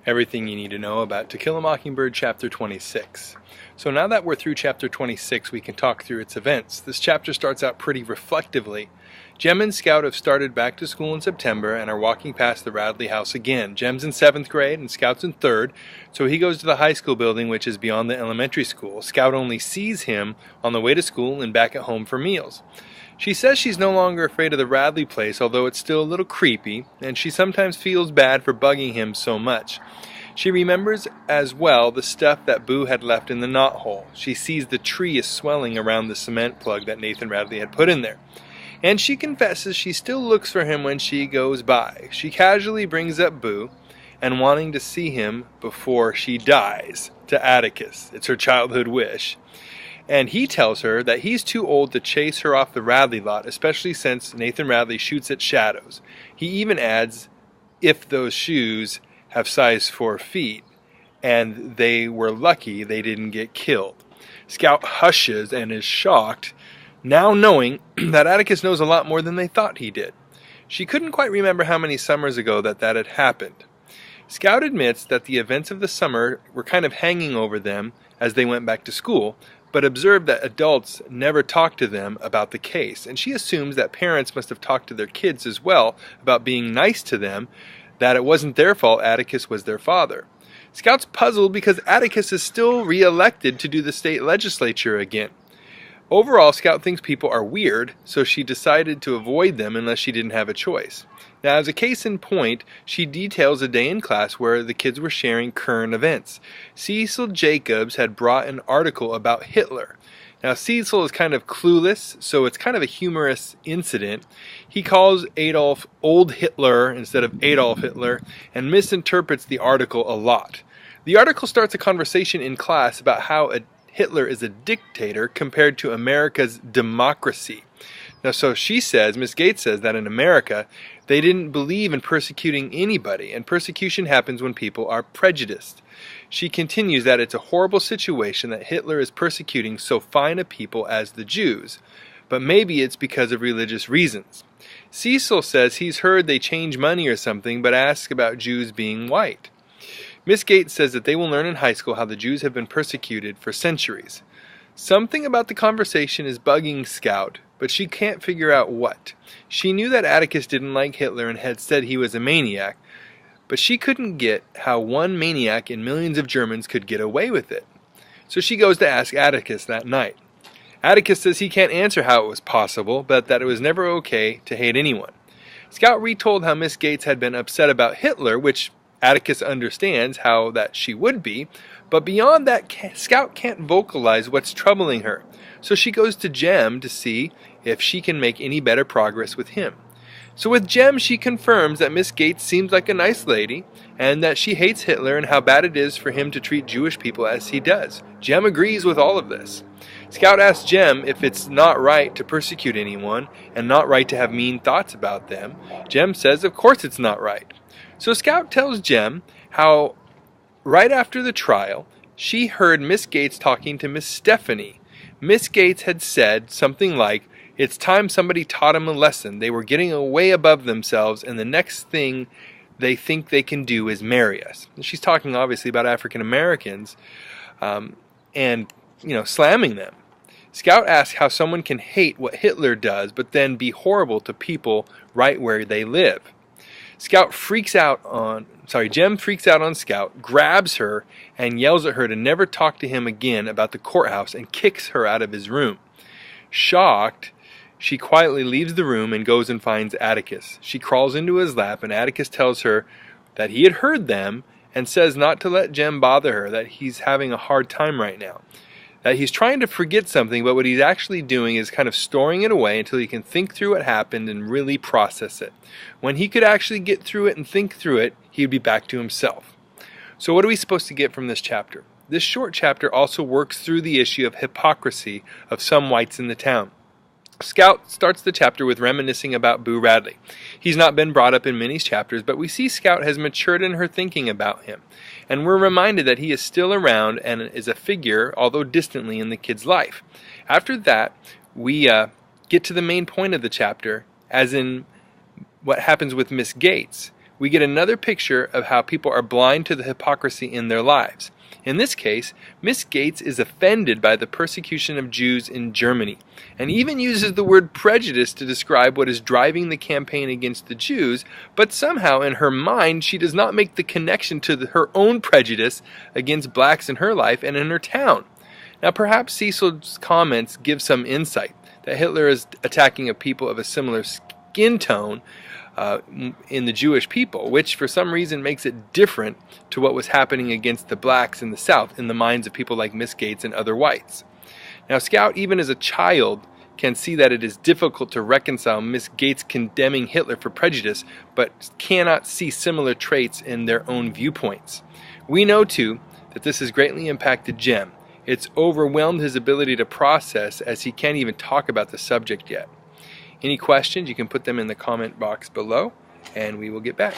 Everything you need to know about To Kill a Mockingbird Chapter 26. So now that we're through Chapter 26, we can talk through its events. This chapter starts out pretty reflectively. Jem and Scout have started back to school in September and are walking past the Radley house again. Jem's in 7th grade and Scout's in 3rd, so he goes to the high school building, which is beyond the elementary school. Scout only sees him on the way to school and back at home for meals. She says she's no longer afraid of the Radley place, although it's still a little creepy, and she sometimes feels bad for bugging him so much. She remembers as well the stuff that Boo had left in the knothole. She sees the tree is swelling around the cement plug that Nathan Radley had put in there. And she confesses she still looks for him when she goes by. She casually brings up Boo and wanting to see him before she dies to Atticus. It's her childhood wish. And he tells her that he's too old to chase her off the Radley lot, especially since Nathan Radley shoots at shadows. He even adds, if those shoes have size 4 feet, and they were lucky they didn't get killed. Scout hushes and is shocked, now knowing that Atticus knows a lot more than they thought he did. She couldn't quite remember how many summers ago that had happened. Scout admits that the events of the summer were kind of hanging over them as they went back to school, but observed that adults never talked to them about the case, and she assumes that parents must have talked to their kids as well about being nice to them, that it wasn't their fault Atticus was their father. Scout's puzzled because Atticus is still re-elected to do the state legislature again. Overall, Scout thinks people are weird, so she decided to avoid them unless she didn't have a choice. Now, as a case in point, she details a day in class where the kids were sharing current events. Cecil Jacobs had brought an article about Hitler. Now, Cecil is kind of clueless, so it's kind of a humorous incident. He calls Adolf Old Hitler instead of Adolf Hitler and misinterprets the article a lot. The article starts a conversation in class about how Hitler is a dictator compared to America's democracy. Now, so she says, Miss Gates says that in America, they didn't believe in persecuting anybody, and persecution happens when people are prejudiced. She continues that it's a horrible situation that Hitler is persecuting so fine a people as the Jews, but maybe it's because of religious reasons. Cecil says he's heard they change money or something, but asks about Jews being white. Miss Gates says that they will learn in high school how the Jews have been persecuted for centuries. Something about the conversation is bugging Scout, but she can't figure out what. She knew that Atticus didn't like Hitler and had said he was a maniac, but she couldn't get how one maniac in millions of Germans could get away with it. So she goes to ask Atticus that night. Atticus says he can't answer how it was possible, but that it was never okay to hate anyone. Scout retold how Miss Gates had been upset about Hitler, which Atticus understands how that she would be, but beyond that, Scout can't vocalize what's troubling her. So she goes to Jem to see if she can make any better progress with him. So with Jem, she confirms that Miss Gates seems like a nice lady, and that she hates Hitler and how bad it is for him to treat Jewish people as he does. Jem agrees with all of this. Scout asks Jem if it's not right to persecute anyone, and not right to have mean thoughts about them. Jem says of course it's not right. So Scout tells Jem how right after the trial, she heard Miss Gates talking to Miss Stephanie. Miss Gates had said something like, it's time somebody taught them a lesson. They were getting way above themselves, and the next thing they think they can do is marry us. And she's talking obviously about African Americans and, slamming them. Scout asks how someone can hate what Hitler does, but then be horrible to people right where they live. Jem freaks out on Scout, grabs her, and yells at her to never talk to him again about the courthouse and kicks her out of his room. Shocked, she quietly leaves the room and goes and finds Atticus. She crawls into his lap, and Atticus tells her that he had heard them and says not to let Jem bother her, that he's having a hard time right now. That he's trying to forget something, but what he's actually doing is kind of storing it away until he can think through what happened and really process it. When he could actually get through it and think through it, he'd be back to himself. So what are we supposed to get from this chapter? This short chapter also works through the issue of hypocrisy of some whites in the town. Scout starts the chapter with reminiscing about Boo Radley. He's not been brought up in many chapters, but we see Scout has matured in her thinking about him. And we're reminded that he is still around and is a figure, although distantly, in the kid's life. After that, we get to the main point of the chapter, as in what happens with Miss Gates. we get another picture of how people are blind to the hypocrisy in their lives. In this case, Miss Gates is offended by the persecution of Jews in Germany, and even uses the word prejudice to describe what is driving the campaign against the Jews, but somehow in her mind she does not make the connection to her own prejudice against blacks in her life and in her town. Now perhaps Cecil's comments give some insight that Hitler is attacking a people of a similar skin tone in the Jewish people, which for some reason makes it different to what was happening against the blacks in the South in the minds of people like Miss Gates and other whites. Now Scout, even as a child, can see that it is difficult to reconcile Miss Gates condemning Hitler for prejudice, but cannot see similar traits in their own viewpoints. We know too that this has greatly impacted Jem. It's overwhelmed his ability to process, as he can't even talk about the subject yet. Any questions, you can put them in the comment box below, and we will get back.